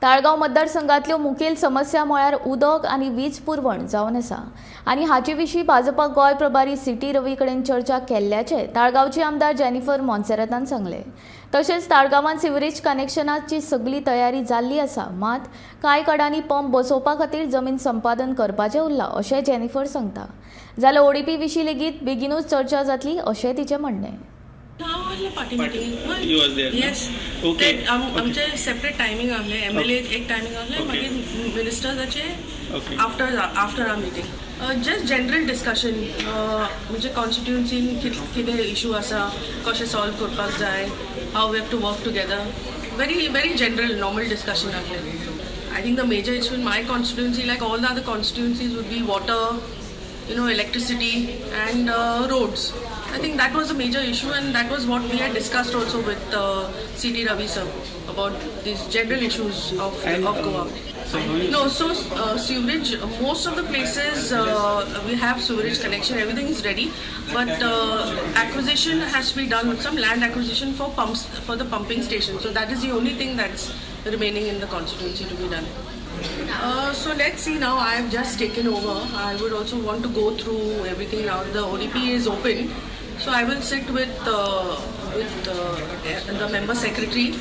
ताळगाव मतदारसंघातल्यो मुखेल समस्या म्हळ्यार उदक आनी वीज पुरवण जावन आसा आनी हाचे विशीं भाजपा गोंय प्रभारी CT रवी कडेन चर्चा केल्ल्याचे ताळगांवचे आमदार जेनिफर मॉन्सेरातान सांगले। तशेंच ताळगांवांत सिवरेज कनेक्शनाची सगळी तयारी जाल्ली आसा, मात कांय काडांनी पंप बसोवपा खातीर जमीन संपादन करपाचें उरलां अशें जेनिफर सांगता। जाल्यार ODP विशीं लेगीत बेगीनूच चर्चा जातली अशें तिचें म्हणणें। पार्टी मीटिंग येस ओके आमचे सेपरेट टायमिंग आहले MLA एक टायमिंग आहले मागीर मिनिस्टर्साचे after our meeting just general discussion म्हणजे कॉन्स्टिट्युएन्सीन कितें इशू आसा कशें सॉल्व करपाक जाय how we have to work together very general normal discussion आहले। I think the major issue in my constituency like all the other constituencies would be water, electricity and roads. I think that was a major issue and that was what we had discussed also with CT Ravi sir about these general issues of Goa. Sewerage, most of the places we have sewerage connection, everything is ready, but acquisition has to be done with some land acquisition for pumps for the pumping station. So that is the only thing that's remaining in the constituency to be done. So let's see now. I have just taken over. I would also want to go through everything now. The ODP is open, so I will sit with the member secretary,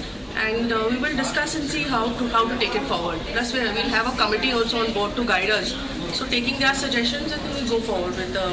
and we will discuss and see how to take it forward. Plus, we'll have a committee also on board to guide us. So taking their suggestions, I think we'll go forward with the